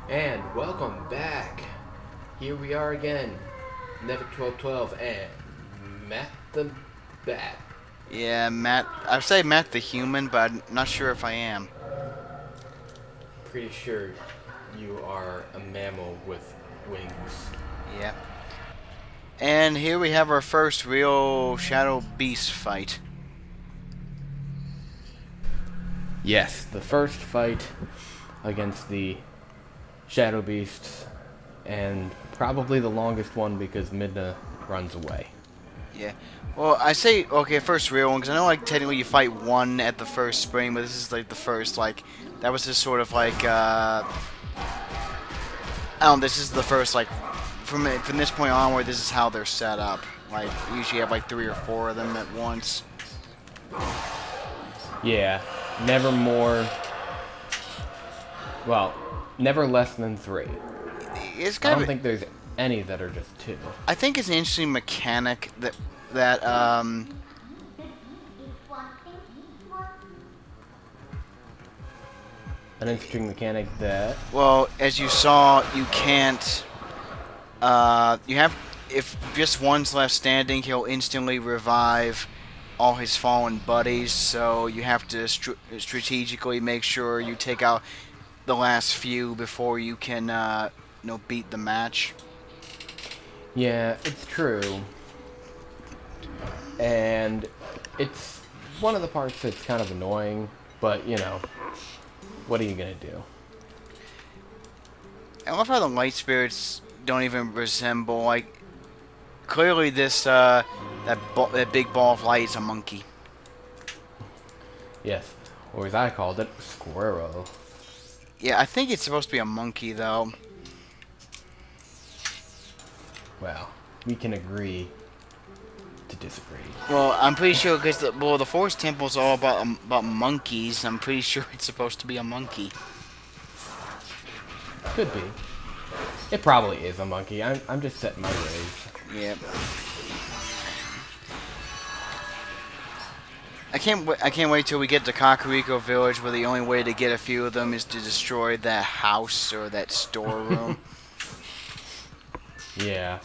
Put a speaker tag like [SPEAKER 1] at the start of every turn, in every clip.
[SPEAKER 1] And welcome back. Here we are again, Nevet 1212 and Matt the Bat.
[SPEAKER 2] Yeah, Matt. I'd say Matt the human, but I'm not sure if I am.
[SPEAKER 1] Pretty sure you are a mammal with wings.
[SPEAKER 2] Yeah. And here we have our first real Shadow Beast fight.
[SPEAKER 1] Yes, the first fight against the Shadow Beasts, and probably the longest one because Midna runs away.
[SPEAKER 2] Yeah. Well, I say okay, first real one because I know like technically you fight one at the first spring, but this is like the first like that was just sort of like I don't. This is the first like from this point onward. This is how they're set up. Like usually you have like 3 or 4 of them at once.
[SPEAKER 1] Yeah, never more. Well, never less than 3.
[SPEAKER 2] It's
[SPEAKER 1] I
[SPEAKER 2] kind
[SPEAKER 1] don't
[SPEAKER 2] of.
[SPEAKER 1] think there's any that are just 2.
[SPEAKER 2] I think it's an interesting mechanic that.
[SPEAKER 1] An interesting mechanic that.
[SPEAKER 2] Well, as you saw, you can't. You have if just one's left standing, he'll instantly revive all his fallen buddies. So you have to strategically make sure you take out the last few before you can, beat the match.
[SPEAKER 1] Yeah, it's true. And it's one of the parts that's kind of annoying, but what are you gonna do?
[SPEAKER 2] I love how the light spirits don't even resemble like. Clearly, this that big ball of light is a monkey.
[SPEAKER 1] Yes, or as I called it, Squirrel.
[SPEAKER 2] Yeah, I think it's supposed to be a monkey though.
[SPEAKER 1] Well, we can agree to disagree.
[SPEAKER 2] Well, I'm pretty sure because the Forest Temple is all about monkeys. I'm pretty sure it's supposed to be a monkey.
[SPEAKER 1] Could be. It probably is a monkey. I'm just setting my ways.
[SPEAKER 2] Yep. I can't wait till we get to Kakariko Village, where the only way to get a few of them is to destroy that house or that storeroom.
[SPEAKER 1] Yeah.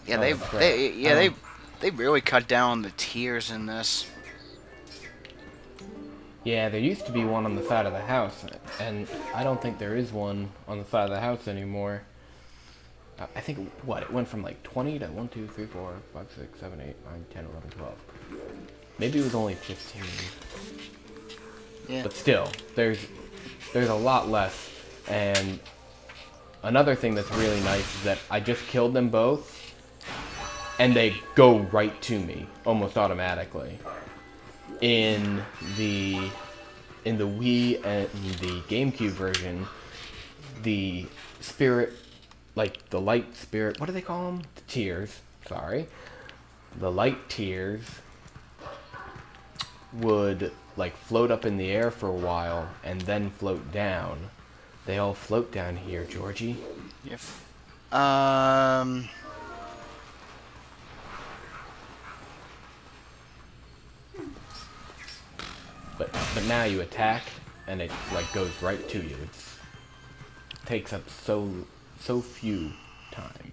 [SPEAKER 2] Yeah,
[SPEAKER 1] Oh, crap.
[SPEAKER 2] they really cut down on the tiers in this.
[SPEAKER 1] Yeah, there used to be one on the side of the house, and I don't think there is one on the side of the house anymore. I think, it went from like 20 to 1, 2, 3, 4, 5, 6, 7, 8, 9, 10, 11, 12. Maybe it was only 15.
[SPEAKER 2] Yeah.
[SPEAKER 1] But still, there's a lot less. And another thing that's really nice is that I just killed them both, and they go right to me, almost automatically. In the Wii and the GameCube version, the spirit, like the light spirit, what do they call them? The tears, sorry. The light tears would like float up in the air for a while and then float down. They all float down here, Georgie.
[SPEAKER 2] Yep.
[SPEAKER 1] But now you attack and it like goes right to you. It takes up so few time.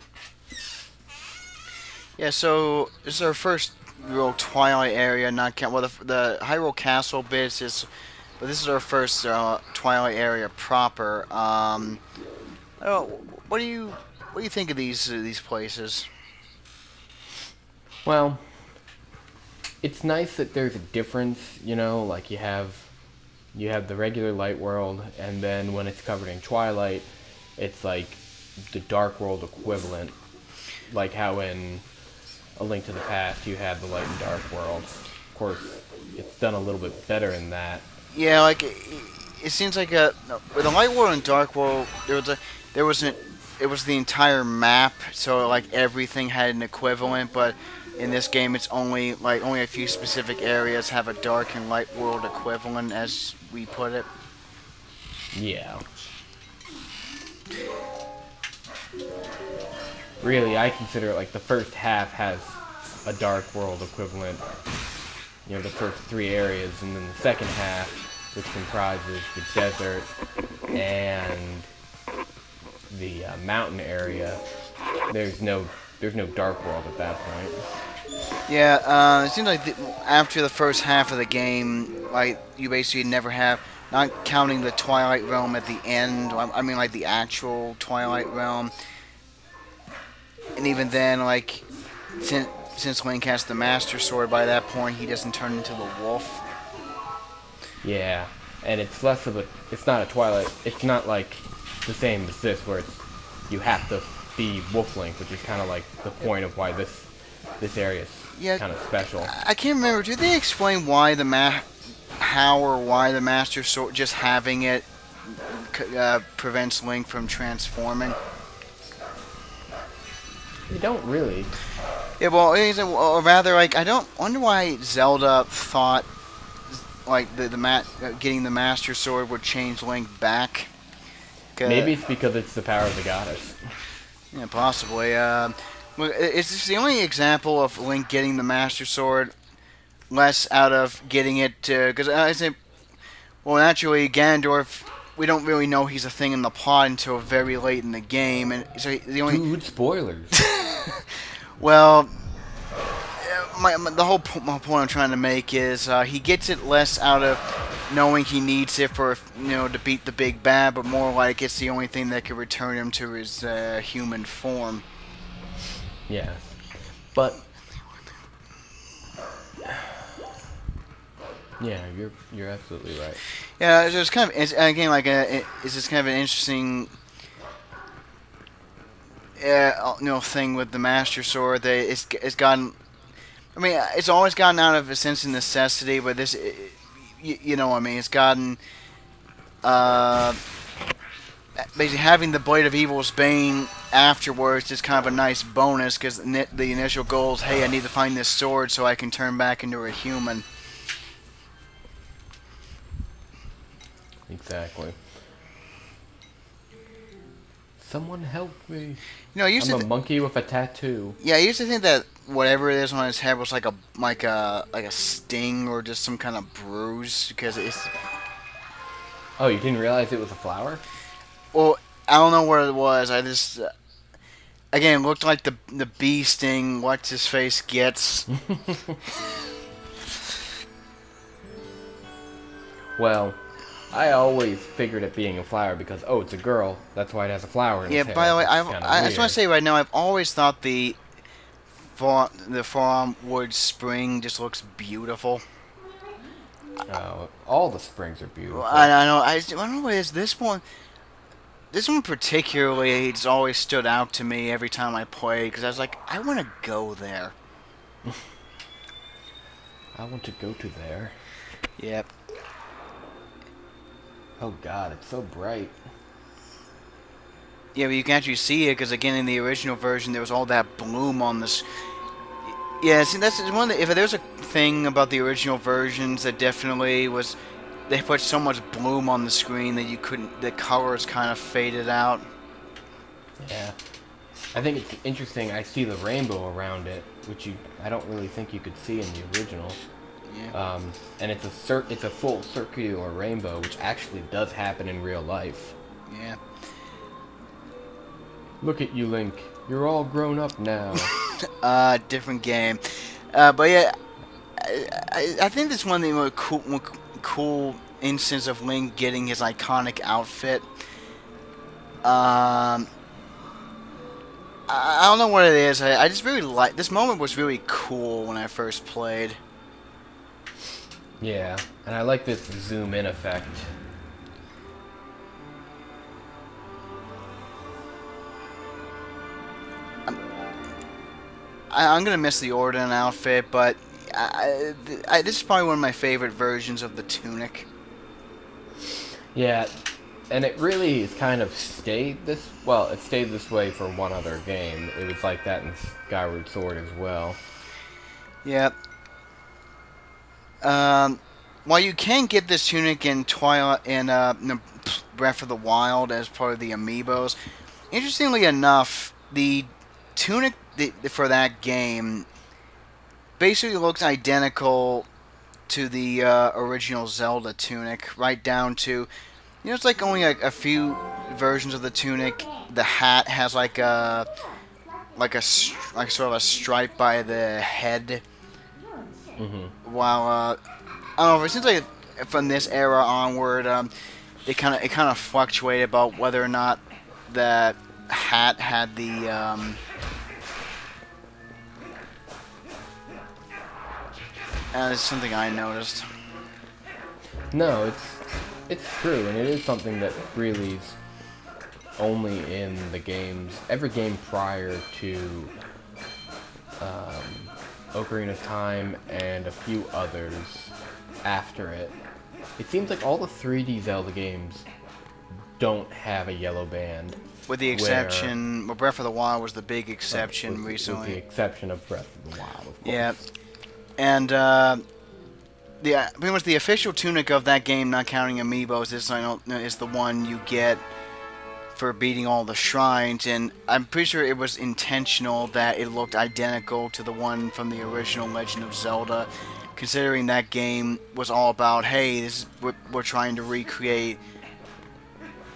[SPEAKER 2] Yeah, so this is our first real Twilight area, not count. Well, the Hyrule Castle bits is, but this is our first Twilight area proper. I don't know, what do you think of these places?
[SPEAKER 1] Well, it's nice that there's a difference, like you have the regular light world, and then when it's covered in Twilight, it's like the dark world equivalent, like how in A Link to the Past you had the light and dark world. Of course, it's done a little bit better in that.
[SPEAKER 2] Yeah, like it seems like with the light world and dark world, it was the entire map, so like everything had an equivalent, but in this game it's only a few specific areas have a dark and light world equivalent, as we put it.
[SPEAKER 1] Yeah. really, I consider it like the first half has a Dark World equivalent. You know, the first 3 areas, and then the second half, which comprises the desert and the mountain area. There's no Dark World at that point.
[SPEAKER 2] Yeah, it seems like after the first half of the game, like you basically never have, not counting the Twilight Realm at the end. I mean, like the actual Twilight Realm, and even then, like since Link has the Master Sword, by that point he doesn't turn into the wolf.
[SPEAKER 1] Yeah, and it's less of a. It's not a Twilight. It's not like the same as this, where you have to be Wolf Link, which is kind of like the point of why this area is kind of special.
[SPEAKER 2] I can't remember. Did they explain why how or why the Master Sword, just having it, prevents Link from transforming?
[SPEAKER 1] They don't really.
[SPEAKER 2] Yeah, well, or rather, like, I don't wonder why Zelda thought like getting the Master Sword would change Link back.
[SPEAKER 1] Maybe it's because it's the power of the goddess.
[SPEAKER 2] Yeah, possibly. Is this the only example of Link getting the Master Sword, less out of getting it to... Because I say, well, naturally, Ganondorf, we don't really know he's a thing in the plot until very late in the game, and so the only...
[SPEAKER 1] Dude, spoilers.
[SPEAKER 2] Well, the whole point I'm trying to make is he gets it less out of knowing he needs it for, to beat the big bad, but more like it's the only thing that could return him to his human form.
[SPEAKER 1] Yeah, but yeah, you're absolutely right.
[SPEAKER 2] Yeah, it's kind of again like it's just kind of an interesting thing with the Master Sword. That it's gotten. I mean, it's always gotten out of a sense of necessity, but this, you know what I mean, it's gotten, basically having the Blade of Evil's Bane afterwards is kind of a nice bonus, because the initial goal is, hey, I need to find this sword so I can turn back into a human.
[SPEAKER 1] Exactly. Someone help me.
[SPEAKER 2] I used
[SPEAKER 1] I'm a monkey with a tattoo.
[SPEAKER 2] Yeah, I used to think that whatever it is on his head was like a sting or just some kind of bruise, because it's...
[SPEAKER 1] Oh, you didn't realize it was a flower?
[SPEAKER 2] Well, I don't know what it was. I just... again, it looked like the bee sting What's-His-Face gets.
[SPEAKER 1] Well, I always figured it being a flower because, oh, it's a girl. That's why it has a flower in its hair.
[SPEAKER 2] By the way, I just want to say right now, I've always thought the Faron Woods spring just looks beautiful.
[SPEAKER 1] Oh, all the springs are beautiful.
[SPEAKER 2] I know. I don't know what it is. This one particularly, it's always stood out to me every time I play, because I was like, I want to go there.
[SPEAKER 1] I want to go to there.
[SPEAKER 2] Yep.
[SPEAKER 1] Oh god, it's so bright.
[SPEAKER 2] Yeah, but you can actually see it, because again, in the original version, there was all that bloom on this. Yeah, see, that's one. If there's a thing about the original versions that definitely was, they put so much bloom on the screen that you couldn't. The colors kind of faded out.
[SPEAKER 1] Yeah, I think it's interesting. I see the rainbow around it, which I don't really think you could see in the original.
[SPEAKER 2] Yeah.
[SPEAKER 1] And it's a full circular rainbow, which actually does happen in real life.
[SPEAKER 2] Yeah.
[SPEAKER 1] Look at you, Link. You're all grown up now.
[SPEAKER 2] Different game. But yeah, I think this is one of the more cool instances of Link getting his iconic outfit. I don't know what it is. I just really like this moment. Was really cool when I first played.
[SPEAKER 1] Yeah, and I like this zoom in effect.
[SPEAKER 2] I'm gonna miss the Ordon outfit, but this is probably one of my favorite versions of the tunic.
[SPEAKER 1] Yeah, and it really is kind of stayed this... Well, it stayed this way for one other game. It was like that in Skyward Sword as well.
[SPEAKER 2] Yep. While you can get this tunic in Twilight in Breath of the Wild as part of the amiibos, interestingly enough, the tunic for that game basically looks identical to the original Zelda tunic, right down to, it's like only like a few versions of the tunic. The hat has like sort of a stripe by the head, while I don't know. It seems like from this era onward, it kind of fluctuated about whether or not the hat had the it's something I noticed.
[SPEAKER 1] No, it's true, and it is something that really is only in the games. Every game prior to Ocarina of Time and a few others after it. It seems like all the 3D Zelda games don't have a yellow band.
[SPEAKER 2] With the exception, well, Breath of the Wild was the big exception recently.
[SPEAKER 1] With the exception of Breath of the Wild, of course.
[SPEAKER 2] Yeah, and pretty much the official tunic of that game, not counting amiibos, is the one you get for beating all the shrines, and I'm pretty sure it was intentional that it looked identical to the one from the original Legend of Zelda, considering that game was all about, hey, we're trying to recreate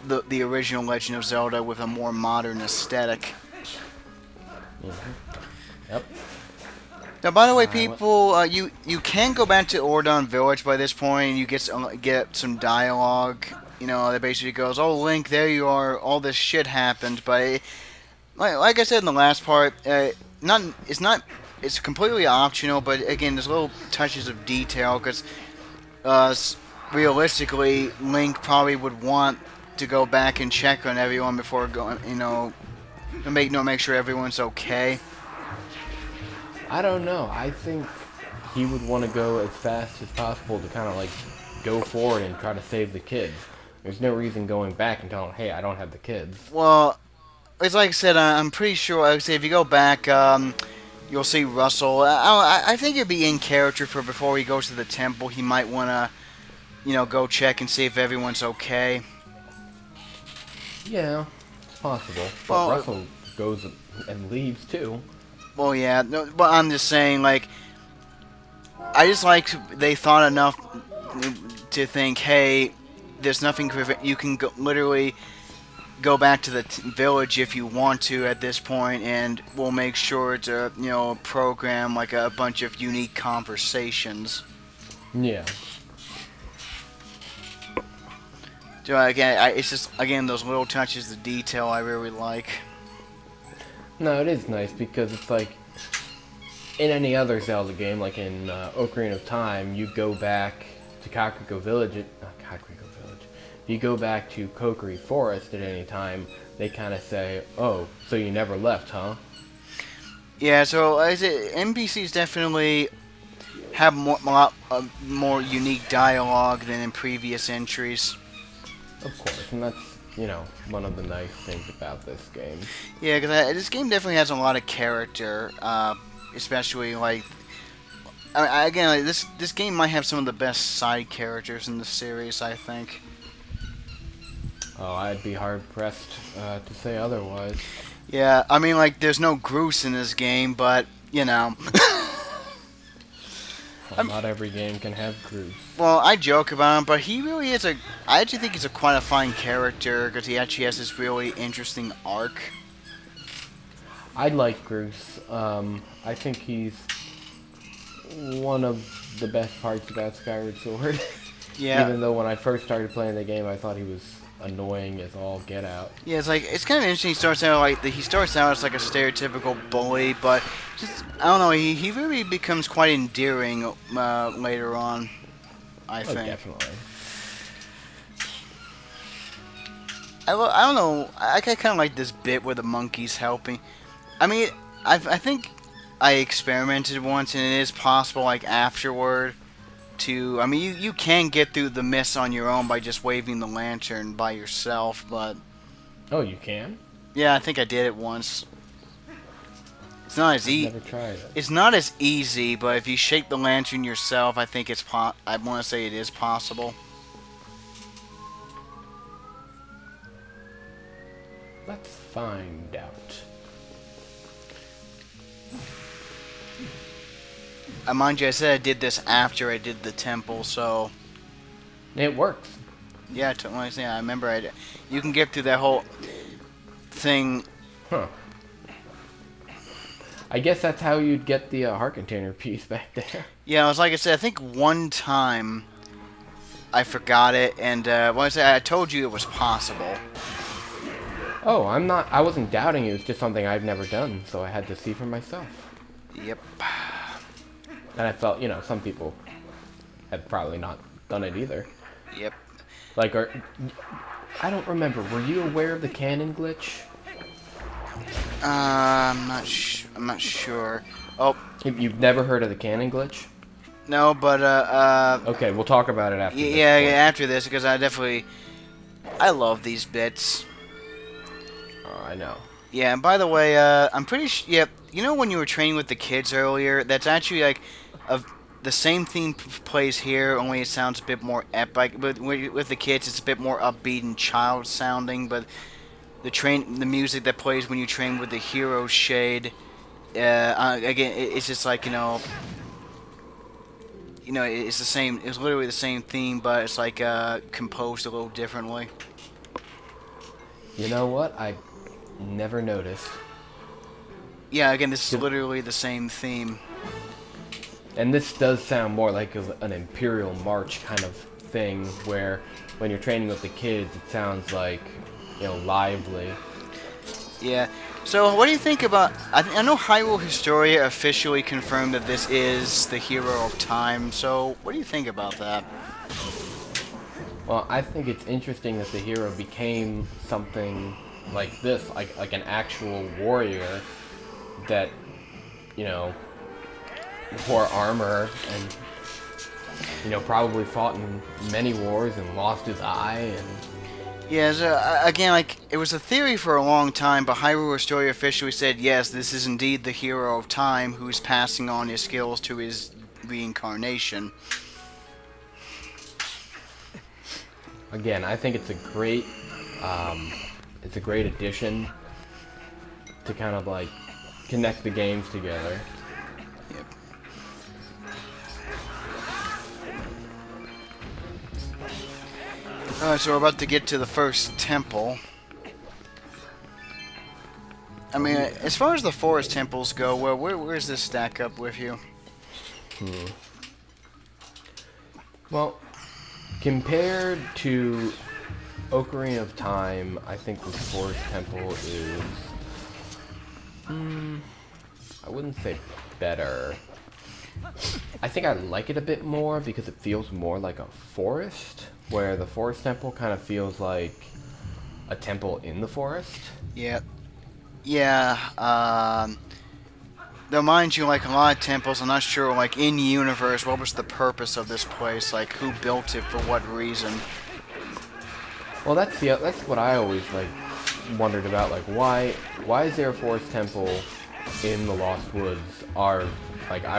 [SPEAKER 2] the original Legend of Zelda with a more modern aesthetic.
[SPEAKER 1] Yep.
[SPEAKER 2] Now, by the way, people, you can go back to Ordon Village by this point, and you get some dialogue. That basically goes, "Oh, Link, there you are. All this shit happened." But like I said in the last part, it's completely optional. But again, there's little touches of detail because realistically, Link probably would want to go back and check on everyone before going. To make sure everyone's okay.
[SPEAKER 1] I don't know. I think he would want to go as fast as possible to kind of like go forward and try to save the kids. There's no reason going back and telling, hey, I don't have the kids.
[SPEAKER 2] Well, it's like I said, I'm pretty sure, I would say if you go back, you'll see Russell. I think it'd be in character for before he goes to the temple. He might want to, go check and see if everyone's okay.
[SPEAKER 1] Yeah, it's possible. But
[SPEAKER 2] Well,
[SPEAKER 1] Russell goes and leaves too.
[SPEAKER 2] Well, yeah, no, but I'm just saying, like, I just like they thought enough to think, hey, there's nothing you can literally go back to the village if you want to at this point, and we'll make sure to program like a bunch of unique conversations.
[SPEAKER 1] Yeah.
[SPEAKER 2] So again, it's just those little touches of detail I really like.
[SPEAKER 1] No, it is nice because it's like in any other Zelda game, like in Ocarina of Time, you go back to Kakariko Village. Not Kakariko Village. If you go back to Kokiri Forest at any time, they kind of say, "Oh, so you never left, huh?"
[SPEAKER 2] Yeah. So NPCs definitely have more unique dialogue than in previous entries.
[SPEAKER 1] Of course, and that's one of the nice things about this game.
[SPEAKER 2] Yeah, because this game definitely has a lot of character, especially like. Again, like, this game might have some of the best side characters in the series, I think.
[SPEAKER 1] Oh, I'd be hard pressed to say otherwise.
[SPEAKER 2] Yeah, I mean, like, there's no Groose in this game, but
[SPEAKER 1] Well, not every game can have Groose.
[SPEAKER 2] Well, I joke about him, but he really is I actually think he's quite a fine character because he actually has this really interesting arc.
[SPEAKER 1] I like Groose. I think he's one of the best parts about Skyward Sword.
[SPEAKER 2] Yeah.
[SPEAKER 1] Even though when I first started playing the game, I thought he was annoying as all get out.
[SPEAKER 2] Yeah, it's kind of interesting. He starts out as like a stereotypical bully, but just I don't know. He really becomes quite endearing later on. I think.
[SPEAKER 1] Definitely.
[SPEAKER 2] I don't know. I kind of like this bit where the monkey's helping. I mean, I think I experimented once, and it is possible, like afterward, to. I mean, you can get through the mist on your own by just waving the lantern by yourself, but.
[SPEAKER 1] Oh, you can?
[SPEAKER 2] Yeah, I think I did it once. It's not as easy.
[SPEAKER 1] Never tried it.
[SPEAKER 2] It's not as easy, but if you shake the lantern yourself, I think it's I want to say it is possible.
[SPEAKER 1] Let's find out.
[SPEAKER 2] mind you, I said I did this after I did the temple, so
[SPEAKER 1] It works.
[SPEAKER 2] yeah, I remember you can get through that whole thing.
[SPEAKER 1] Huh. I guess that's how you'd get the heart container piece back there.
[SPEAKER 2] Yeah, it was like I said, I think one time I forgot it, and when I said I told you it was possible.
[SPEAKER 1] Oh, I wasn't doubting you. It's just something I've never done, so I had to see for myself.
[SPEAKER 2] Yep.
[SPEAKER 1] And I felt, some people have probably not done it either.
[SPEAKER 2] Yep.
[SPEAKER 1] Like, I don't remember. Were you aware of the cannon glitch?
[SPEAKER 2] I'm not sure. Oh.
[SPEAKER 1] You've never heard of the cannon glitch?
[SPEAKER 2] No, but
[SPEAKER 1] Okay, we'll talk about it after.
[SPEAKER 2] Yeah, after this, because I love these bits.
[SPEAKER 1] Oh, I know.
[SPEAKER 2] Yeah, and by the way, I'm pretty sure. Yeah, you know when you were training with the kids earlier, that's actually like the same theme plays here, only it sounds a bit more epic. But with the kids, it's a bit more upbeat and child sounding. But the music that plays when you train with the hero shade, again, it's just like it's the same. It's literally the same theme, but it's like composed a little differently.
[SPEAKER 1] You know what? I never noticed.
[SPEAKER 2] Yeah, again, this is literally the same theme.
[SPEAKER 1] And this does sound more like an Imperial March kind of thing, where when you're training with the kids, it sounds like, lively.
[SPEAKER 2] Yeah. So, what do you think about... I know Hyrule Historia officially confirmed that this is the Hero of Time, so what do you think about that?
[SPEAKER 1] Well, I think it's interesting that the hero became something like this, like an actual warrior that, wore armor and, probably fought in many wars and lost his eye and...
[SPEAKER 2] Yeah, so, again, it was a theory for a long time, but Hyrule Historia officially said, yes, this is indeed the Hero of Time who's passing on his skills to his reincarnation.
[SPEAKER 1] Again, I think it's a great addition to kind of like connect the games together.
[SPEAKER 2] Yep. Alright, so we're about to get to the first temple. I mean, as far as the forest temples go, where's this stack up with you?
[SPEAKER 1] Well, compared to Ocarina of Time, I think the Forest Temple is... I wouldn't say better. I think I like it a bit more because it feels more like a forest, where the Forest Temple kind of feels like a temple in the forest.
[SPEAKER 2] Yeah. Yeah, though mind you, like a lot of temples, I'm not sure, like in universe, what was the purpose of this place? Like, who built it for what reason?
[SPEAKER 1] Well, that's what I always like wondered about. Like, why is there a forest temple in the Lost Woods? I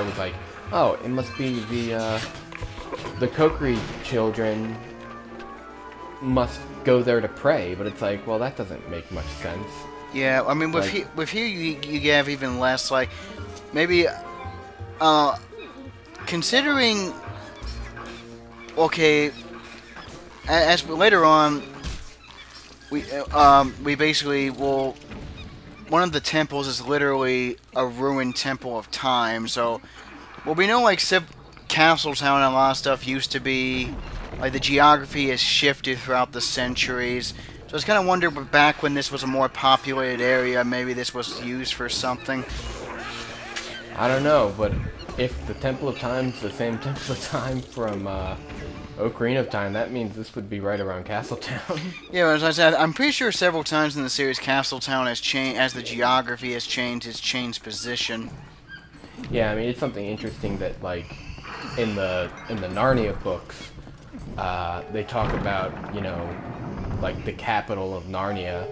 [SPEAKER 1] was like, oh, it must be the Kokiri children must go there to pray. But it's like, well, that doesn't make much sense.
[SPEAKER 2] Yeah, I mean, with here you have even less, like, maybe, considering, okay, as later on, we basically will, one of the temples is literally a ruined temple of time, so, well, we know, like, Castletown and a lot of stuff used to be, like, the geography has shifted throughout the centuries. So I was kind of wondering, back when this was a more populated area, maybe this was used for something.
[SPEAKER 1] I don't know, but if the Temple of Time's the same Temple of Time from Ocarina of Time, that means this would be right around Castletown.
[SPEAKER 2] Yeah, as I said, I'm pretty sure several times in the series, Castletown has changed, as the geography has changed, it's changed position.
[SPEAKER 1] Yeah, I mean, it's something interesting that, like, in the Narnia books, they talk about, like the capital of Narnia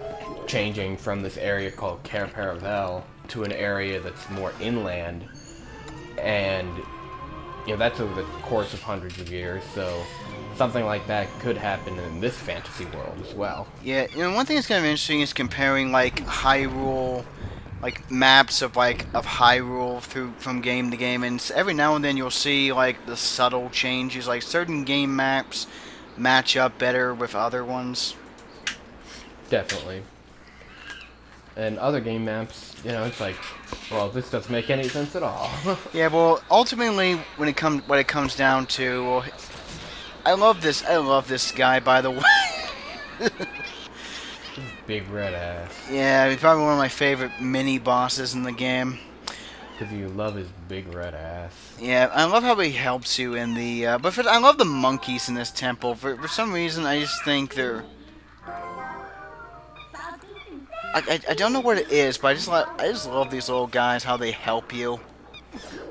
[SPEAKER 1] changing from this area called Cair Paravel to an area that's more inland, and that's over the course of hundreds of years, so something like that could happen in this fantasy world as well.
[SPEAKER 2] Yeah, one thing that's kind of interesting is comparing, like, Hyrule like maps of Hyrule from game to game, and every now and then you'll see like the subtle changes. Like certain game maps match up better with other ones.
[SPEAKER 1] Definitely. And other game maps, you know, it's like, well, this doesn't make any sense at all.
[SPEAKER 2] Yeah, well, ultimately, when what it comes down to, well, I love this guy, by the way.
[SPEAKER 1] Big red ass.
[SPEAKER 2] Yeah, he's probably one of my favorite mini bosses in the game.
[SPEAKER 1] Because you love his big red ass.
[SPEAKER 2] Yeah, I love how he helps you in the. I love the monkeys in this temple. For some reason, I just think they're. I don't know what it is, but I just love these little guys. How they help you.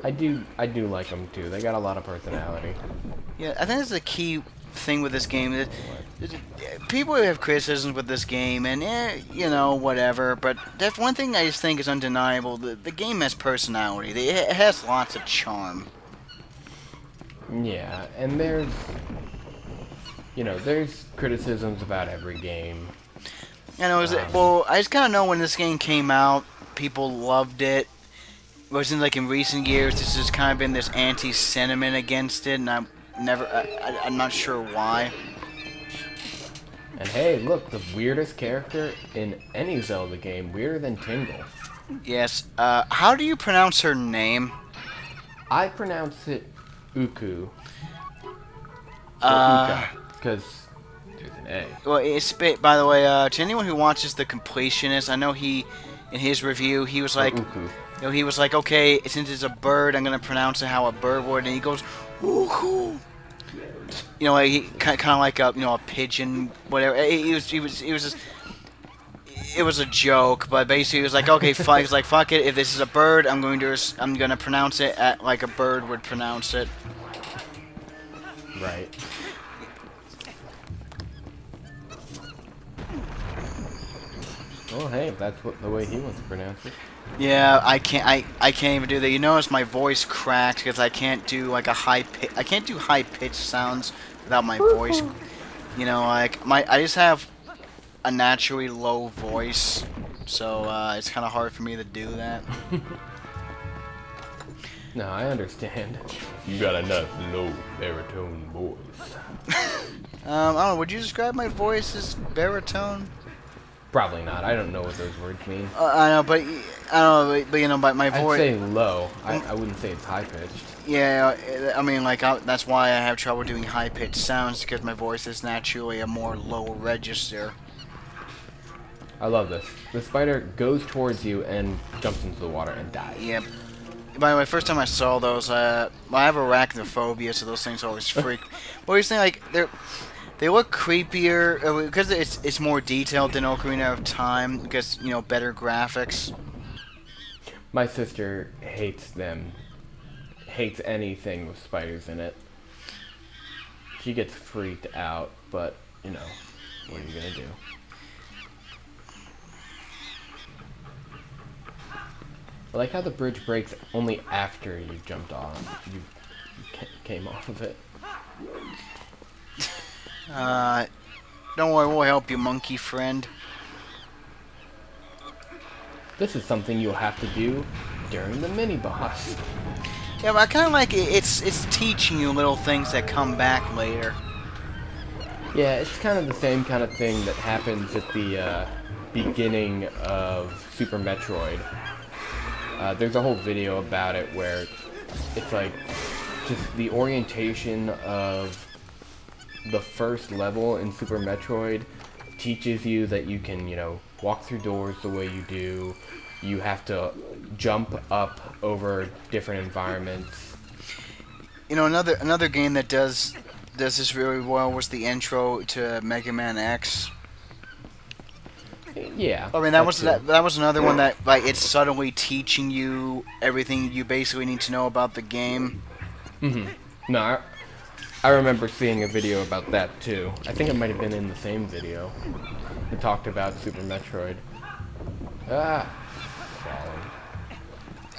[SPEAKER 1] I do like them too. They got a lot of personality.
[SPEAKER 2] Yeah, I think that's the key thing with this game. People have criticisms with this game, and you know, whatever. But that's one thing I just think is undeniable. The game has personality. It has lots of charm.
[SPEAKER 1] Yeah, and there's criticisms about every game.
[SPEAKER 2] You know, well, I just kind of know when this game came out, people loved it. It wasn't like in recent years. This has kind of been this anti-sentiment against it, and I'm not sure why.
[SPEAKER 1] And hey, look, the weirdest character in any Zelda game, weirder than Tingle.
[SPEAKER 2] Yes. How do you pronounce her name?
[SPEAKER 1] I pronounce it Uku. Because there's an A.
[SPEAKER 2] Well, by the way, to anyone who watches The Completionist, I know in his review, he was like,
[SPEAKER 1] Uku.
[SPEAKER 2] he was like, okay, since it's a bird, I'm gonna pronounce it how a bird would, and he goes, Uku. You know, like kind of like a pigeon, whatever. He was just. It was a joke, but basically he was like, okay, fine. He's like, fuck it. If this is a bird, I'm gonna pronounce it like a bird would pronounce it.
[SPEAKER 1] Right. Well, hey, if that's the way he wants to pronounce it.
[SPEAKER 2] Yeah, I can't even do that. You notice my voice cracks because I can't do like I can't do high pitched sounds without my voice. You know, like I just have a naturally low voice, so it's kind of hard for me to do that.
[SPEAKER 1] No, I understand. You got enough low baritone voice.
[SPEAKER 2] I don't know. Would you describe my voice as baritone?
[SPEAKER 1] Probably not. I don't know what those words mean.
[SPEAKER 2] I know, but you know, but my voice.
[SPEAKER 1] I'd say low. I wouldn't say it's high pitched.
[SPEAKER 2] Yeah, I mean, like that's why I have trouble doing high pitched sounds because my voice is naturally a more low register.
[SPEAKER 1] I love this. The spider goes towards you and jumps into the water and dies.
[SPEAKER 2] Yep. By the way, first time I saw those, I have arachnophobia, so those things always freak. What do you think? Like they look creepier because it's more detailed than Ocarina of Time because you know better graphics.
[SPEAKER 1] My sister hates them. Hates anything with spiders in it. She gets freaked out, but you know, what are you gonna do? I like how the bridge breaks only after you jumped off. You came off of it.
[SPEAKER 2] Don't worry, we'll help you, monkey friend.
[SPEAKER 1] This is something you'll have to do during the mini-boss.
[SPEAKER 2] Yeah, but I kind of like it. It's teaching you little things that come back later.
[SPEAKER 1] Yeah, it's kind of the same kind of thing that happens at the beginning of Super Metroid. There's a whole video about it where it's like just the orientation of the first level in Super Metroid teaches you that you can, you know, walk through doors the way you do. You have to jump up over different environments.
[SPEAKER 2] You know, another game that does this really well was the intro to Mega Man X.
[SPEAKER 1] Yeah.
[SPEAKER 2] I mean, that was another one that like it's subtly teaching you everything you basically need to know about the game.
[SPEAKER 1] Mhm. No, I remember seeing a video about that too. I think it might have been in the same video. It talked about Super Metroid. Ah, falling.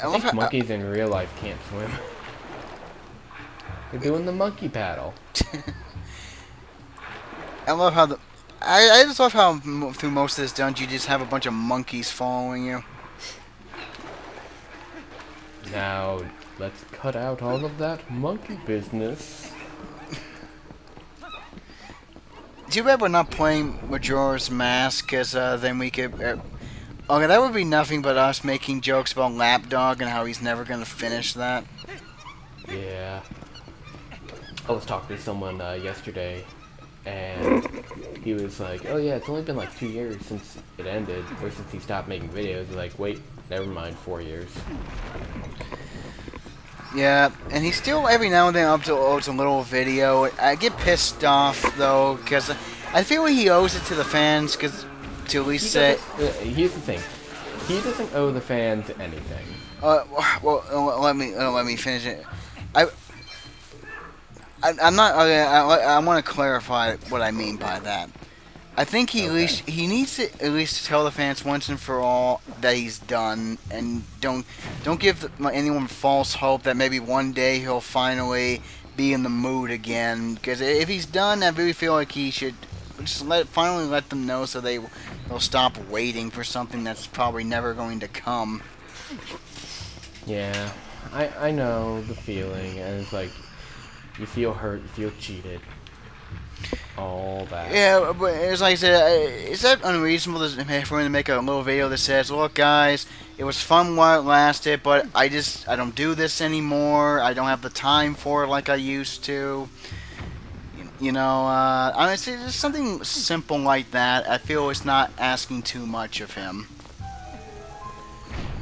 [SPEAKER 1] I think monkeys in real life can't swim. They're doing the monkey paddle.
[SPEAKER 2] I love how I just love how through most of this dungeon you just have a bunch of monkeys following you.
[SPEAKER 1] Now, let's cut out all of that monkey business.
[SPEAKER 2] Too bad we're not playing Majora's Mask, because then we could... okay, that would be nothing but us making jokes about Lapdog and how he's never going to finish that.
[SPEAKER 1] Yeah. I was talking to someone yesterday, and he was like, oh yeah, it's only been like 2 years since it ended, or since he stopped making videos. Like, wait, never mind, 4 years.
[SPEAKER 2] Yeah, and he's still every now and then uploads a little video. I get pissed off, though, because I feel like he owes it to the fans, because to at least say...
[SPEAKER 1] Here's the thing. He doesn't owe the fans anything.
[SPEAKER 2] Well, let me finish it. I'm not. Okay, I want to clarify what I mean by that. I think he needs to at least tell the fans once and for all that he's done, and don't give anyone false hope that maybe one day he'll finally be in the mood again. Because if he's done, I really feel like he should just finally let them know, so they'll stop waiting for something that's probably never going to come.
[SPEAKER 1] Yeah, I know the feeling, and it's like you feel hurt, you feel cheated. All that.
[SPEAKER 2] Yeah, but it's like I said, is that unreasonable for him to make a little video that says, look guys, it was fun while it lasted, but I don't do this anymore, I don't have the time for it like I used to. You know, honestly, just something simple like that, I feel it's not asking too much of him.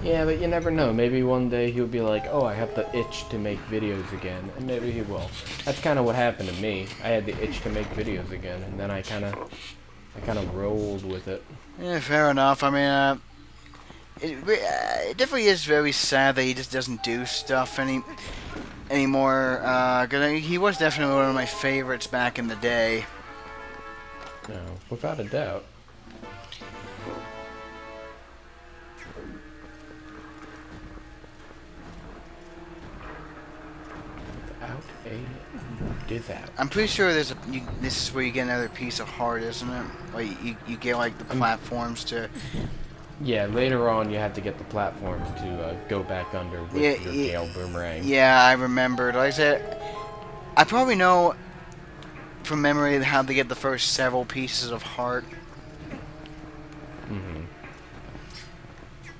[SPEAKER 1] Yeah, but you never know. Maybe one day he'll be like, oh, I have the itch to make videos again. And maybe he will. That's kind of what happened to me. I had the itch to make videos again, and then I kind of rolled with it. Yeah,
[SPEAKER 2] fair enough. I mean, it definitely is very sad that he just doesn't do stuff anymore. Cause he was definitely one of my favorites back in the day.
[SPEAKER 1] No, without a doubt.
[SPEAKER 2] I'm pretty sure this is where you get another piece of heart, isn't it? Like you get like the platforms to.
[SPEAKER 1] Yeah, later on you have to get the platforms to go back under with your Gale Boomerang.
[SPEAKER 2] Yeah, I remembered. Like I said, I probably know from memory how to get the first several pieces of heart.
[SPEAKER 1] Mm-hmm.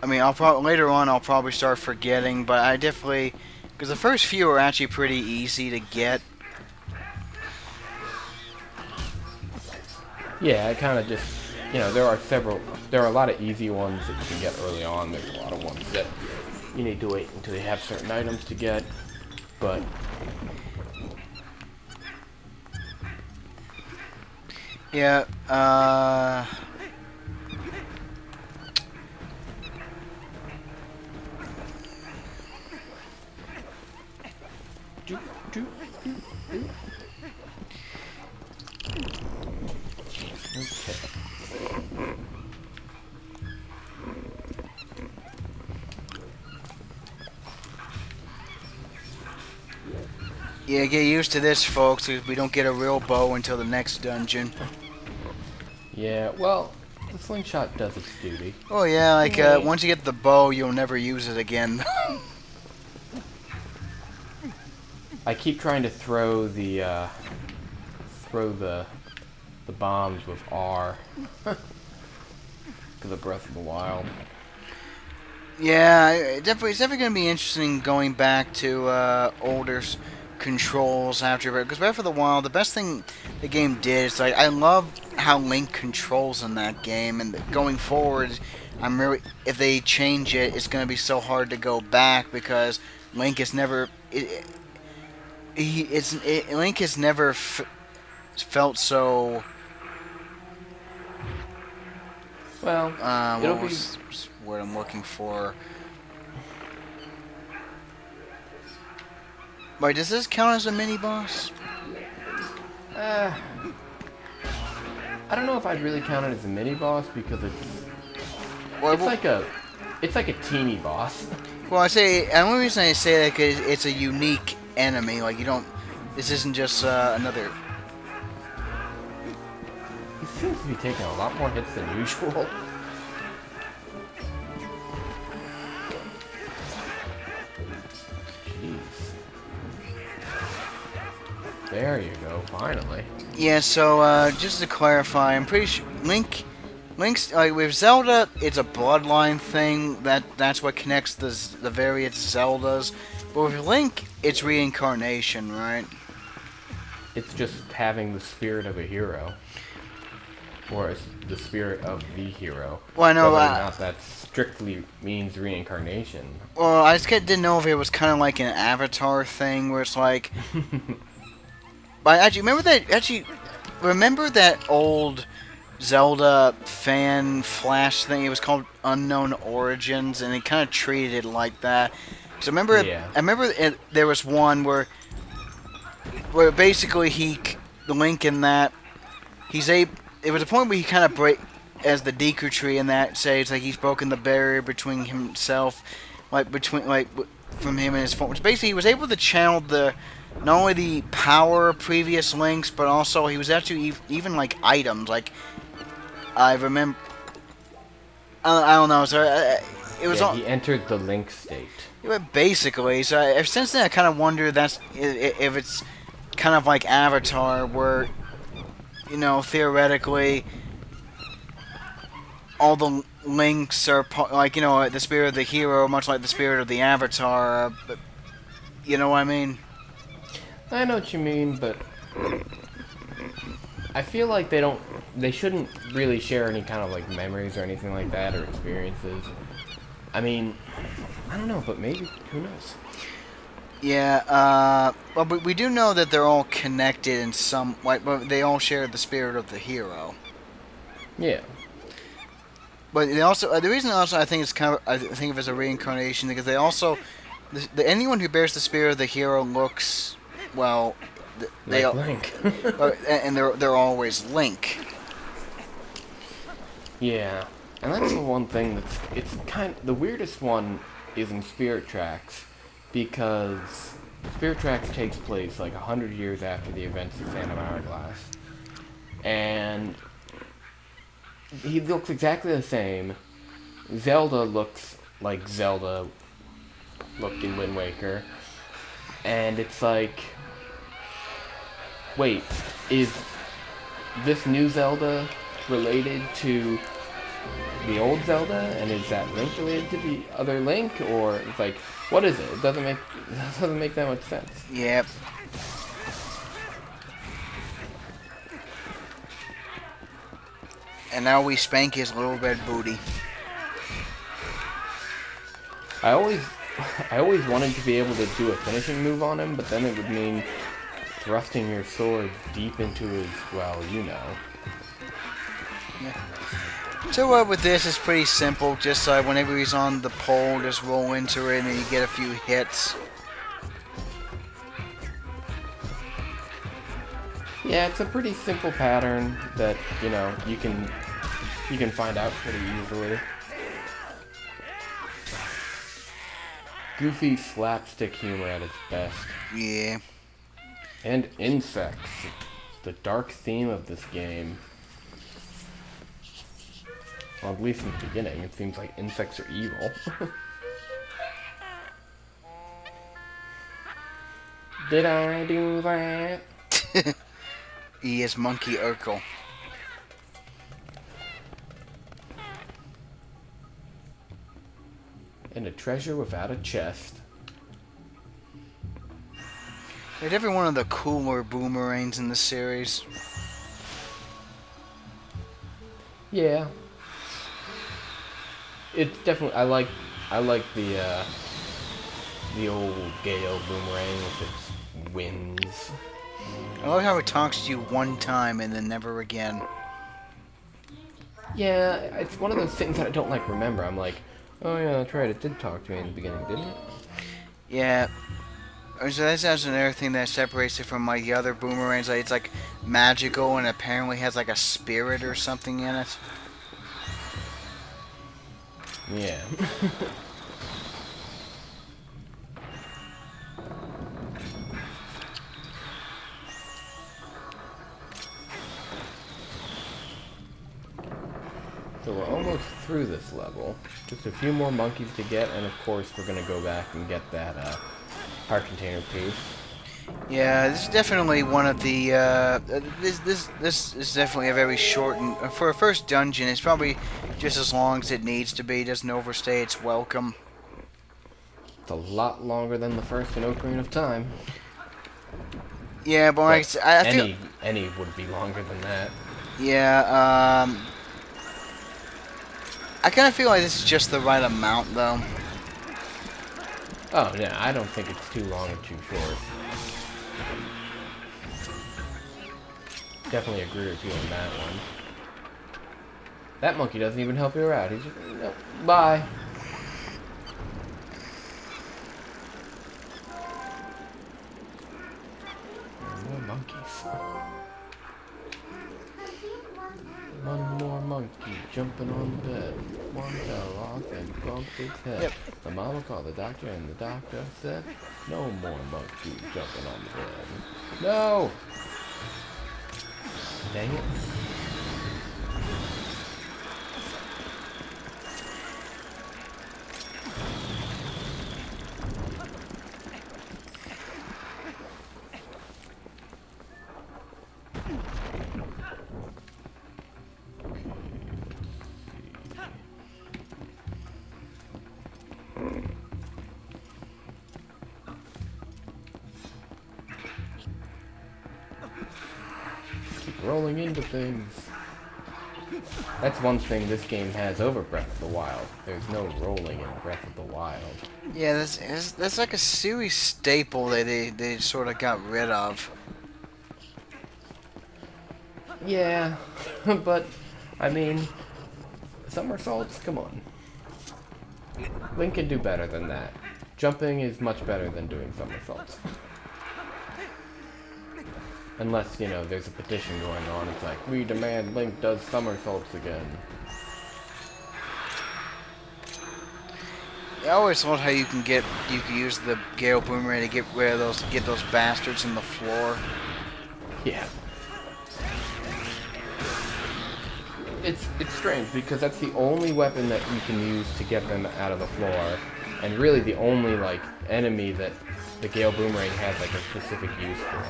[SPEAKER 2] I mean, later on I'll probably start forgetting, but I definitely, because the first few are actually pretty easy to get.
[SPEAKER 1] Yeah, it kind of just, you know, there are a lot of easy ones that you can get early on. There's a lot of ones that you need to wait until you have certain items to get, but...
[SPEAKER 2] Yeah, Yeah, get used to this, folks, because we don't get a real bow until the next dungeon.
[SPEAKER 1] Yeah, well, the slingshot does its duty.
[SPEAKER 2] Oh yeah, like, once you get the bow, you'll never use it again.
[SPEAKER 1] I keep trying to throw the bombs with R. Because of Breath of the Wild.
[SPEAKER 2] Yeah, it's definitely going to be interesting going back to older controls after, because Breath of the Wild, the best thing the game did is, like, I love how Link controls in that game, and going forward, if they change it, it's going to be so hard to go back, because Link has never Link has never felt so.
[SPEAKER 1] Well,
[SPEAKER 2] what was what I'm looking for? Wait, does this count as a mini boss?
[SPEAKER 1] I don't know if I'd really count it as a mini boss because it's like a teeny boss.
[SPEAKER 2] Well, the only reason I say that is it's a unique enemy. Like, you don't. This isn't just another.
[SPEAKER 1] He seems to be taking a lot more hits than usual. There you go, finally.
[SPEAKER 2] Yeah, so just to clarify, I'm pretty sure Link's with Zelda, it's a bloodline thing. That's what connects the various Zeldas. But with Link, it's reincarnation, right?
[SPEAKER 1] It's just having the spirit of a hero. Or it's the spirit of the hero.
[SPEAKER 2] Well, I know.
[SPEAKER 1] Whether or not that strictly means reincarnation.
[SPEAKER 2] Well, I just didn't know if it was kind of like an Avatar thing, where it's like. But actually, remember that old Zelda fan flash thing? It was called Unknown Origins, and it kind of treated it like that. So
[SPEAKER 1] Yeah.
[SPEAKER 2] I remember there was one where basically the Link in that it was a point where he kind of as the Deku Tree in that say it's like he's broken the barrier between himself, from him and his form. Basically, he was able to channel not only the power of previous Links, but also he was actually even like items. Like I remember, I don't know. So it was
[SPEAKER 1] he entered the Link state.
[SPEAKER 2] Basically. So ever since then, I kind of wonder if it's kind of like Avatar, where theoretically all the Links are the spirit of the hero, much like the spirit of the Avatar. But you know what I mean?
[SPEAKER 1] I know what you mean, but I feel like they shouldn't really share any kind of like memories or anything like that or experiences. I mean, I don't know, but maybe, who knows?
[SPEAKER 2] Yeah, well, but we do know that they're all connected in some, but they all share the spirit of the hero.
[SPEAKER 1] Yeah.
[SPEAKER 2] But they also, the reason also I think it's I think of it as a reincarnation because they also, anyone who bears the spirit of the hero looks, well,
[SPEAKER 1] Like Link.
[SPEAKER 2] and they're always Link.
[SPEAKER 1] Yeah, and that's the one thing it's the weirdest one is in Spirit Tracks, because Spirit Tracks takes place like 100 years after the events of Phantom Hourglass, and he looks exactly the same. Zelda looks like Zelda looked in Wind Waker, and it's like, wait, is this new Zelda related to the old Zelda, and is that Link related to the other Link, or it's like, what is it? It doesn't make that much sense.
[SPEAKER 2] Yep. And now we spank his little red booty.
[SPEAKER 1] I always wanted to be able to do a finishing move on him, but then it would mean thrusting your sword deep into his, well, you know.
[SPEAKER 2] Yeah. So with this, it's pretty simple. Just whenever he's on the pole, just roll into it, and then you get a few hits.
[SPEAKER 1] Yeah, it's a pretty simple pattern that, you can find out pretty easily. Goofy slapstick humor at its best.
[SPEAKER 2] Yeah.
[SPEAKER 1] And insects. The dark theme of this game. Well, at least in the beginning, it seems like insects are evil. Did I do that?
[SPEAKER 2] He is Monkey Urkel.
[SPEAKER 1] And a treasure without a chest.
[SPEAKER 2] It's every one of the cooler boomerangs in the series.
[SPEAKER 1] Yeah. It's definitely, I like the old Gale boomerang with its wings.
[SPEAKER 2] I love how it talks to you one time and then never again.
[SPEAKER 1] Yeah, it's one of those things that I don't remember. I'm like, oh yeah, that's right, it did talk to me in the beginning, didn't it?
[SPEAKER 2] Yeah. So that's another thing that separates it from the other boomerangs. It's like magical and apparently has like a spirit or something in it.
[SPEAKER 1] Yeah. So we're almost through this level. Just a few more monkeys to get, and of course we're gonna go back and get that heart container piece.
[SPEAKER 2] Yeah, this is definitely one of the. This is definitely a very short and for a first dungeon. It's probably just as long as it needs to be. Doesn't overstay its welcome.
[SPEAKER 1] It's a lot longer than the first in Ocarina of Time.
[SPEAKER 2] Yeah, but like I
[SPEAKER 1] But
[SPEAKER 2] said, I feel.
[SPEAKER 1] any would be longer than that.
[SPEAKER 2] Yeah. I kind of feel like this is just the right amount, though.
[SPEAKER 1] Oh yeah, I don't think it's too long or too short. Definitely agree with you on that one. That monkey doesn't even help you out. He's just, no, bye. More monkeys. One more monkey jumping on the bed. One fell off and bumped his head.
[SPEAKER 2] Yep.
[SPEAKER 1] The mama called the doctor and the doctor said, no more monkeys jumping on the bed. No! Dang it. Rolling into things. That's one thing this game has over Breath of the Wild. There's no rolling in Breath of the Wild.
[SPEAKER 2] Yeah, that's like a series staple that they sort of got rid of.
[SPEAKER 1] Yeah, but, I mean, somersaults, come on. Link can do better than that. Jumping is much better than doing somersaults. Unless, you know, there's a petition going on. It's like, we demand Link does somersaults again.
[SPEAKER 2] I always love how you can use the Gale Boomerang to get rid of get those bastards in the floor.
[SPEAKER 1] Yeah. It's strange because that's the only weapon that you can use to get them out of the floor, and really the only like enemy that the Gale Boomerang has like a specific use for.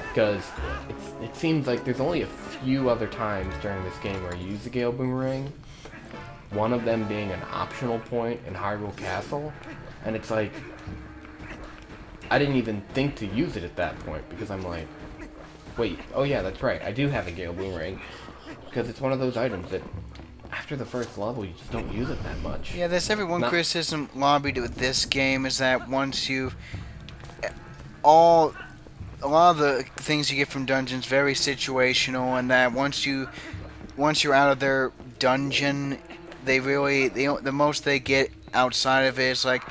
[SPEAKER 1] Because it seems like there's only a few other times during this game where you use the Gale Boomerang. One of them being an optional point in Hyrule Castle, and it's like I didn't even think to use it at that point because I'm like, wait, oh yeah, that's right, I do have a Gale Boomerang, because it's one of those items that after the first level you just don't use it that much.
[SPEAKER 2] Yeah, there's every one criticism lobbied with this game is that once you a lot of the things you get from dungeons very situational, and that once you're out of their dungeon, the most they get outside of it is like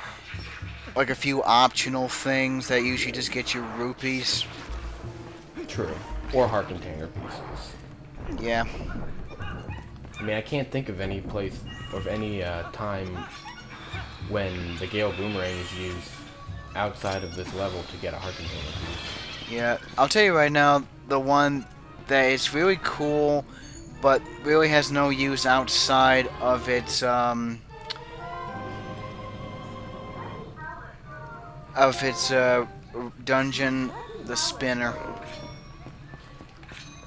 [SPEAKER 2] a few optional things that usually just get you rupees.
[SPEAKER 1] True. Or heart container pieces.
[SPEAKER 2] Yeah.
[SPEAKER 1] I mean, I can't think of any place of any time when the Gale Boomerang is used outside of this level to get a heart container piece.
[SPEAKER 2] Yeah, I'll tell you right now, the one that is really cool, but really has no use outside of its dungeon, the spinner.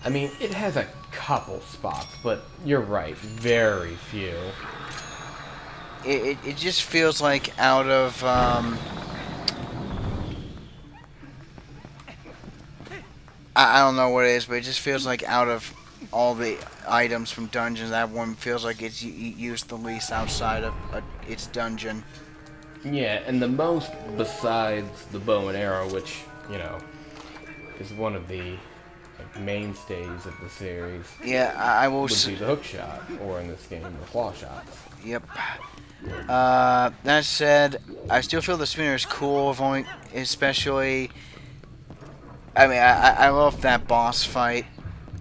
[SPEAKER 1] I mean, it has a couple spots, but you're right, very few.
[SPEAKER 2] It just feels like out of I don't know what it is, but it just feels like out of all the items from dungeons, that one feels like it's used the least outside of its dungeon.
[SPEAKER 1] Yeah, and the most besides the bow and arrow, which, you know, is one of the like, mainstays of the series.
[SPEAKER 2] Yeah, I will
[SPEAKER 1] would be the hook shot, or in this game, the claw shots.
[SPEAKER 2] Yep. That said, I still feel the spinner is cool, especially. I mean, I love that boss fight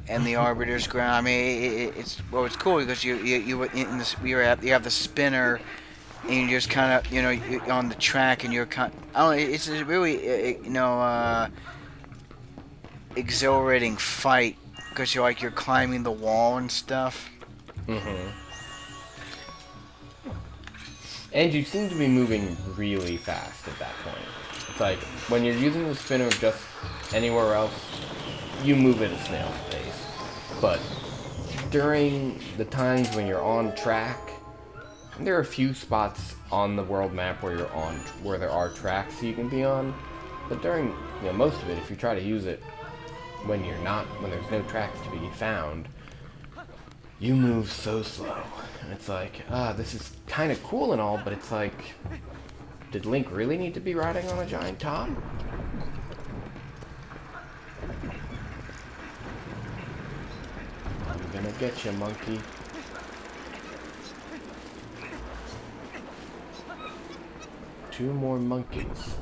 [SPEAKER 2] and the Arbiter's ground. I mean, it's cool because you have the spinner, and you just kind of you're on the track and you're I don't know, it's a really exhilarating fight because you're climbing the wall and stuff.
[SPEAKER 1] Mm-hmm. And you seem to be moving really fast at that point. It's like, when you're using the spinner just anywhere else, you move at a snail's pace. But during the times when you're on track, there are a few spots on the world map where where there are tracks you can be on. But during most of it, if you try to use it when there's no tracks to be found, you move so slow. And it's like, this is kind of cool and all, but it's like, did Link really need to be riding on a giant top? I'm gonna get you, monkey. Two more monkeys.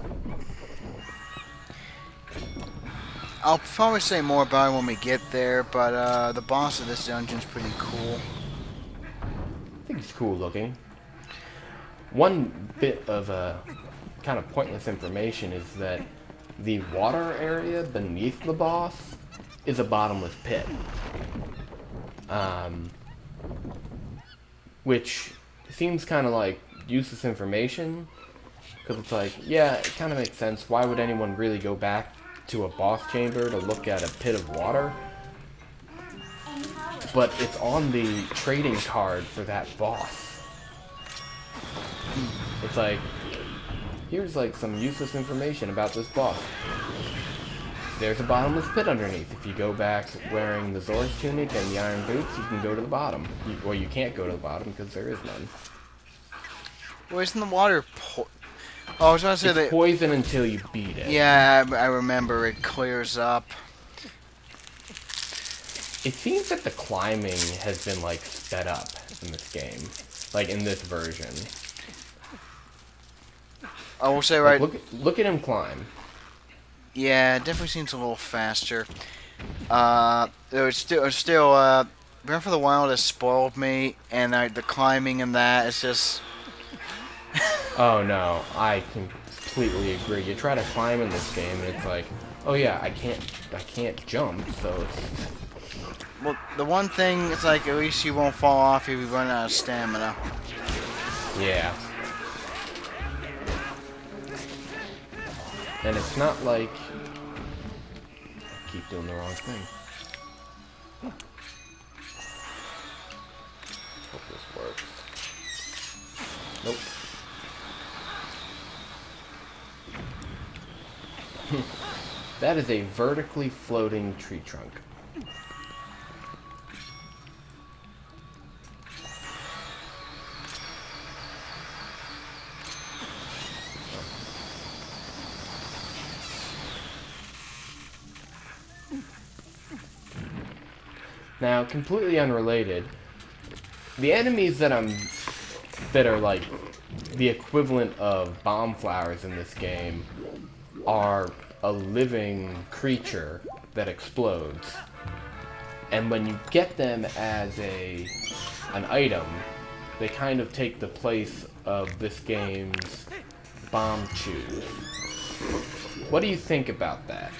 [SPEAKER 2] I'll probably say more about it when we get there, but the boss of this dungeon's pretty cool.
[SPEAKER 1] I think he's cool looking. One bit of kind of pointless information is that the water area beneath the boss is a bottomless pit. Which seems kind of like useless information, because it's like, yeah, it kind of makes sense. Why would anyone really go back to a boss chamber to look at a pit of water? But it's on the trading card for that boss. It's like, here's like some useless information about this boss. There's a bottomless pit underneath. If you go back wearing the Zora's tunic and the iron boots, you can go to the bottom. Well, you can't go to the bottom because there is none.
[SPEAKER 2] Well, isn't the water Oh, I was going to say
[SPEAKER 1] it's poison until you beat it.
[SPEAKER 2] Yeah, I remember it clears up.
[SPEAKER 1] It seems that the climbing has been like sped up in this game, like in this version.
[SPEAKER 2] I will say right.
[SPEAKER 1] Look at him climb.
[SPEAKER 2] Yeah, it definitely seems a little faster. It's still Breath of the Wild has spoiled me, and the climbing and that is just.
[SPEAKER 1] Oh no, I completely agree. You try to climb in this game, and it's like, oh yeah, I can't jump, so it's...
[SPEAKER 2] Well, the one thing, it's like, at least you won't fall off if you run out of stamina.
[SPEAKER 1] Yeah. And it's not like... I keep doing the wrong thing. Hope this works. Nope. That is a vertically floating tree trunk. Now, completely unrelated, the enemies that are like the equivalent of bomb flowers in this game are a living creature that explodes. And when you get them as an item, they kind of take the place of this game's bomb chews. What do you think about that?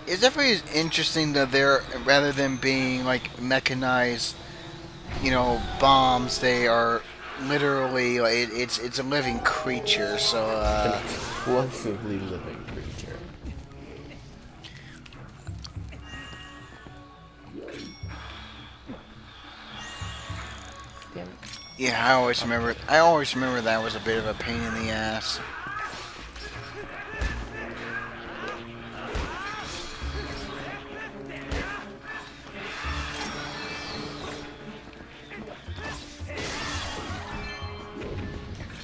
[SPEAKER 2] It's definitely interesting that they're, rather than being like mechanized, bombs, they are literally, it's a living creature, so
[SPEAKER 1] an explosively living creature. Damn it.
[SPEAKER 2] Yeah, I always remember that was a bit of a pain in the ass.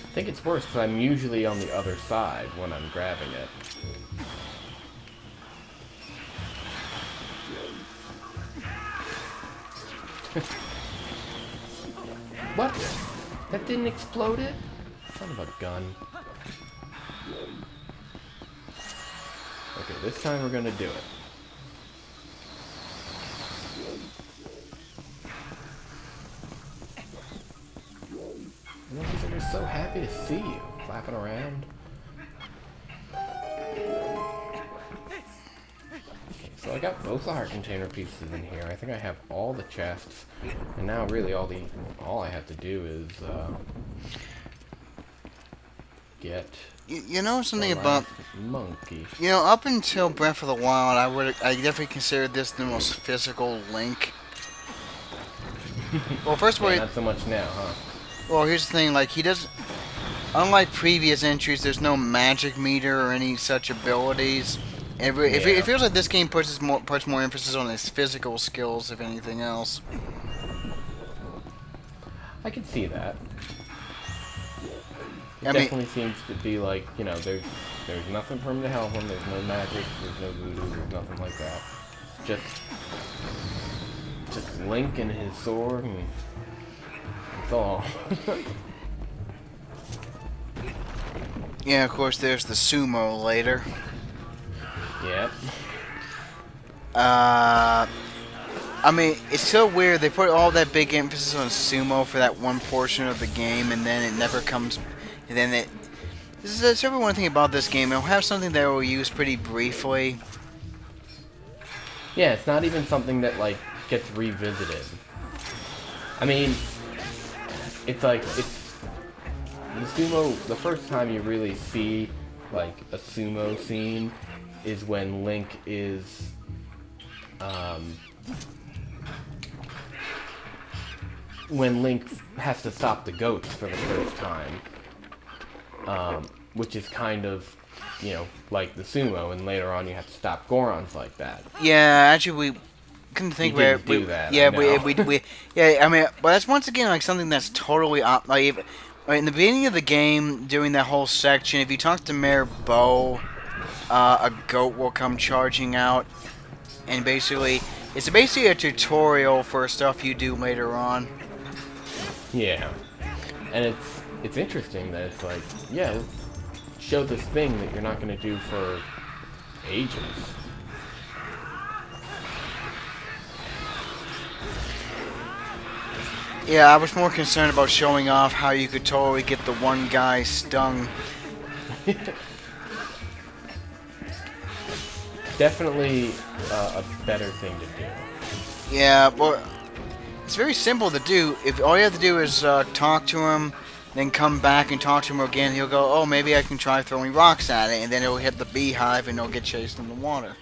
[SPEAKER 1] I think it's worse because I'm usually on the other side when I'm grabbing it. What? That didn't explode it? Son of a gun. Okay, this time we're gonna do it. They're so happy to see you, flapping around. Okay, so I got both the heart container pieces in here. I think I have all the chests, and now really all I have to do is get
[SPEAKER 2] You know something
[SPEAKER 1] the
[SPEAKER 2] about...
[SPEAKER 1] last monkey.
[SPEAKER 2] You know, up until Breath of the Wild, I definitely considered this the most physical Link. Well, first of all,
[SPEAKER 1] Yeah, not so much now, huh?
[SPEAKER 2] well, here's the thing, like, he doesn't... Unlike previous entries, there's no magic meter or any such abilities. It
[SPEAKER 1] Yeah.
[SPEAKER 2] feels like this game puts more emphasis on his physical skills, if anything else.
[SPEAKER 1] I can see that. It
[SPEAKER 2] I mean,
[SPEAKER 1] definitely seems to be like, you know, there's nothing for him to help him, there's no magic, there's no voodoo, there's nothing like that. Just Link and his sword, and that's all.
[SPEAKER 2] yeah, of course, there's the sumo later.
[SPEAKER 1] Yep.
[SPEAKER 2] I mean, it's so weird. They put all that big emphasis on sumo for that one portion of the game, and then it never comes. And then it. This is one thing about this game. It'll have something that will use pretty briefly.
[SPEAKER 1] Yeah, it's not even something that, like, gets revisited. I mean, it's like, it's... The sumo, the first time you really see, like, a sumo scene is when Link is, when Link has to stop the goats for the first time. Which is kind of, you know, like the sumo, and later on you have to stop Gorons like that.
[SPEAKER 2] Yeah, actually, we couldn't think
[SPEAKER 1] You
[SPEAKER 2] where
[SPEAKER 1] didn't do that,
[SPEAKER 2] Yeah,
[SPEAKER 1] I know.
[SPEAKER 2] we yeah. I mean, but that's once again like something that's totally like in the beginning of the game, during that whole section. If you talk to Mayor Bo, a goat will come charging out, and basically, it's basically a tutorial for stuff you do later on.
[SPEAKER 1] Yeah, and it's interesting that it's like, yeah, let's show this thing that you're not going to do for ages.
[SPEAKER 2] Yeah, I was more concerned about showing off how you could totally get the one guy stung.
[SPEAKER 1] Definitely a better thing to do.
[SPEAKER 2] Yeah, well, it's very simple to do. If all you have to do is talk to him, then come back and talk to him again, he'll go, oh, maybe I can try throwing rocks at it, and then it'll hit the beehive and it'll get chased in the water.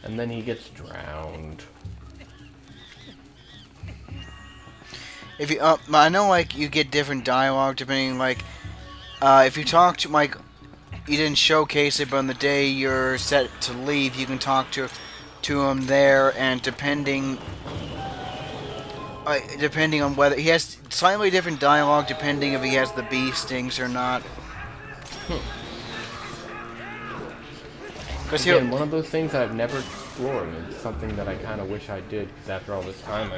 [SPEAKER 1] And then he gets drowned.
[SPEAKER 2] If you, I know, like, you get different dialogue depending, like, if you talk to, like, you didn't showcase it, but on the day you're set to leave, you can talk to him there, and depending on whether he has slightly different dialogue depending if he has the bee stings or not.
[SPEAKER 1] Again, one of those things I've never explored, and it's something that I kind of wish I did, because after all this time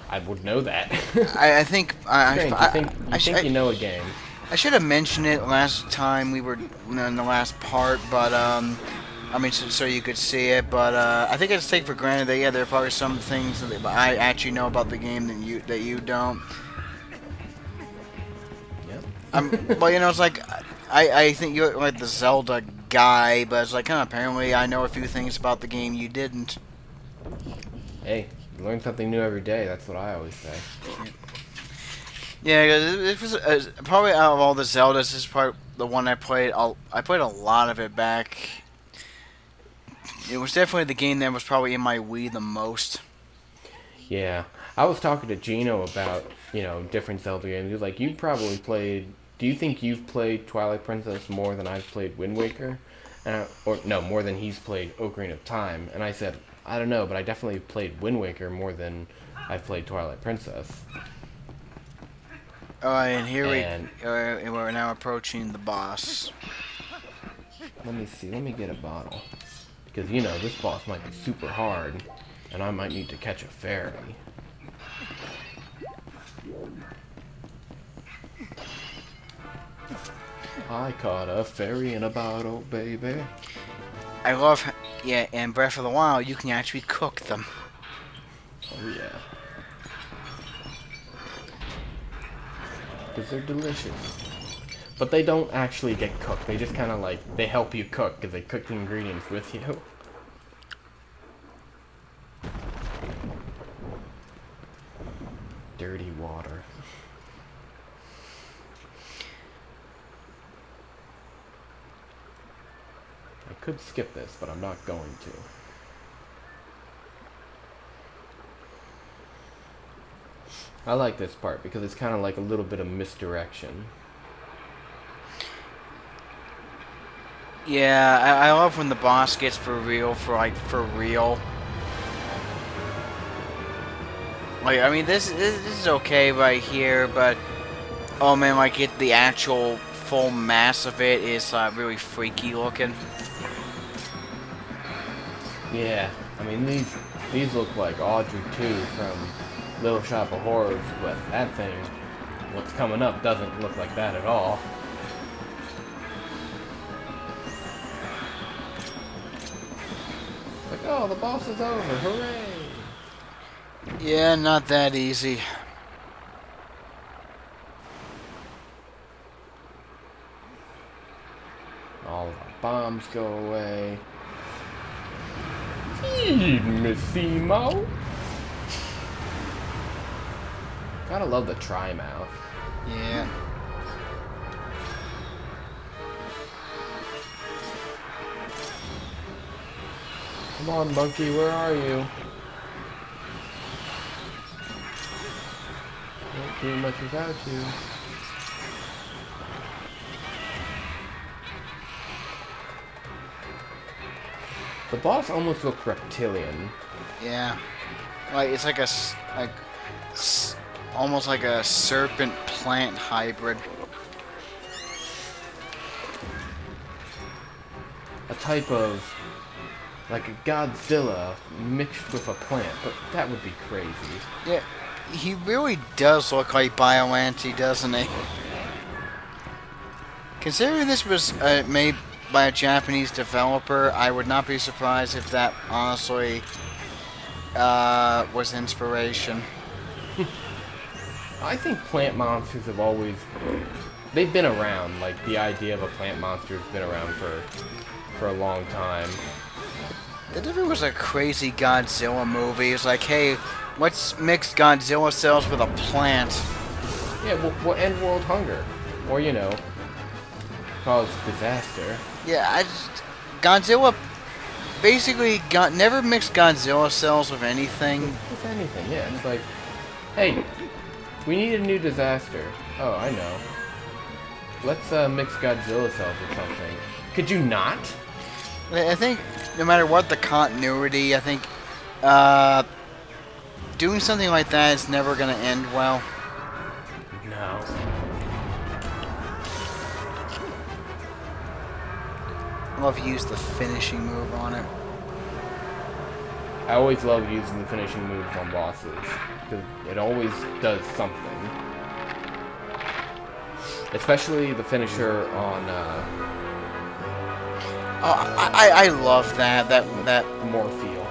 [SPEAKER 1] I would know that.
[SPEAKER 2] I think
[SPEAKER 1] you think you know a game.
[SPEAKER 2] I should have mentioned it last time we were in the last part, but I mean, so you could see it. But I think I just take for granted that yeah, there are probably some things that I actually know about the game that you don't.
[SPEAKER 1] Yep.
[SPEAKER 2] Well, you know, it's like I think you're like the Zelda guy, but it's like apparently I know a few things about the game you didn't.
[SPEAKER 1] Hey, you learn something new every day. That's what I always say.
[SPEAKER 2] Yeah, it was probably out of all the Zeldas, this is probably the one I played. I played a lot of it back. It was definitely the game that was probably in my Wii the most.
[SPEAKER 1] Yeah, I was talking to Gino about, you know, different Zelda games. He was like, you probably played... Do you think you've played Twilight Princess more than I've played Wind Waker? Or, no, more than he's played Ocarina of Time. And I said, I don't know, but I definitely played Wind Waker more than I've played Twilight Princess.
[SPEAKER 2] And here we're now approaching the boss.
[SPEAKER 1] Let me see, let me get a bottle. Because, you know, this boss might be super hard, and I might need to catch a fairy. I caught a fairy in a bottle, baby.
[SPEAKER 2] I love, yeah, in Breath of the Wild, you can actually cook them.
[SPEAKER 1] Oh, yeah. Because they're delicious. But they don't actually get cooked. They just kind of like, they help you cook because they cook the ingredients with you. Dirty water. could skip this, but I'm not going to. I like this part because it's kind of like a little bit of misdirection.
[SPEAKER 2] Yeah, I love when the boss gets for real, for real. Like, I mean, this is okay right here, but oh man, like the actual full mass of it is really freaky looking.
[SPEAKER 1] Yeah, I mean these look like Audrey 2 from Little Shop of Horrors, but that thing, what's coming up, doesn't look like that at all. Like, oh, the boss is over, hooray!
[SPEAKER 2] Yeah, not that easy.
[SPEAKER 1] All of our bombs go away. Missimo. Gotta love the tri-mouth.
[SPEAKER 2] Yeah.
[SPEAKER 1] Come on, monkey, where are you? Can't do much without you. The boss almost looks reptilian.
[SPEAKER 2] Yeah. Like it's like almost like a serpent plant hybrid.
[SPEAKER 1] A type of, like a Godzilla mixed with a plant, but that would be crazy.
[SPEAKER 2] Yeah, he really does look like Biollante, doesn't he? Considering this was made by a Japanese developer, I would not be surprised if that honestly was inspiration.
[SPEAKER 1] I think plant monsters have always, they've been around. Like the idea of a plant monster has been around for a long time.
[SPEAKER 2] There never was a crazy Godzilla movie. It's like, hey, let's mix Godzilla cells with a plant.
[SPEAKER 1] Yeah, we'll end world hunger, or you know, cause disaster.
[SPEAKER 2] Yeah, Godzilla basically never mixed Godzilla cells with anything.
[SPEAKER 1] With anything, yeah. It's like, hey, we need a new disaster. Oh, I know. Let's mix Godzilla cells with something. Could you not?
[SPEAKER 2] I think no matter what the continuity, I think doing something like that is never going to end well.
[SPEAKER 1] No.
[SPEAKER 2] I love to use the finishing move on it.
[SPEAKER 1] I always love using the finishing moves on bosses, because it always does something. Especially the finisher on,
[SPEAKER 2] Oh, I love that
[SPEAKER 1] Morpheal.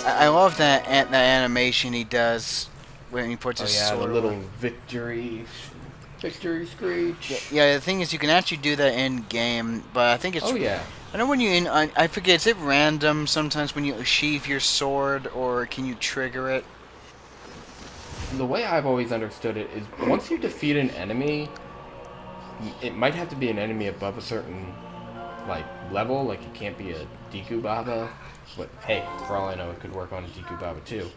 [SPEAKER 2] I love that animation he does when he puts his sword
[SPEAKER 1] the little
[SPEAKER 2] away.
[SPEAKER 1] victory screech.
[SPEAKER 2] Yeah, the thing is, you can actually do that in game, but I think it's.
[SPEAKER 1] Oh yeah.
[SPEAKER 2] I know when you I forget. Is it random sometimes when you sheath your sword, or can you trigger it?
[SPEAKER 1] The way I've always understood it is once you defeat an enemy, it might have to be an enemy above a certain level, like it can't be a Deku Baba, but hey, for all I know, it could work on a Deku Baba too.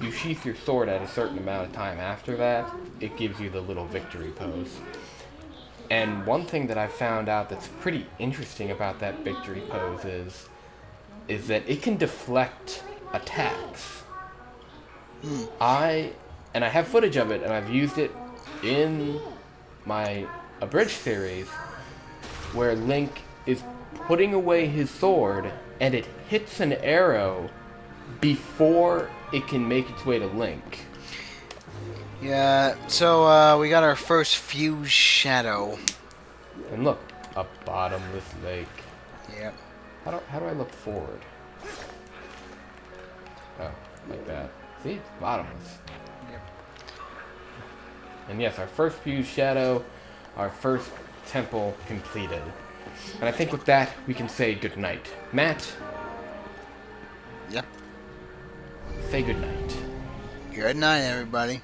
[SPEAKER 1] You sheath your sword at a certain amount of time after that, it gives you the little victory pose. And one thing that I found out that's pretty interesting about that victory pose is that it can deflect attacks. I have footage of it, and I've used it in my Abridged series, where Link is putting away his sword, and it hits an arrow before it can make its way to Link.
[SPEAKER 2] Yeah, so we got our first fused shadow.
[SPEAKER 1] And look, a bottomless lake.
[SPEAKER 2] Yep.
[SPEAKER 1] How do I look forward? Oh, like that. See, it's bottomless.
[SPEAKER 2] Yep.
[SPEAKER 1] And yes, our first fused shadow, our first temple completed. And I think with that, we can say goodnight. Matt?
[SPEAKER 2] Yep.
[SPEAKER 1] Say goodnight.
[SPEAKER 2] Good night, everybody.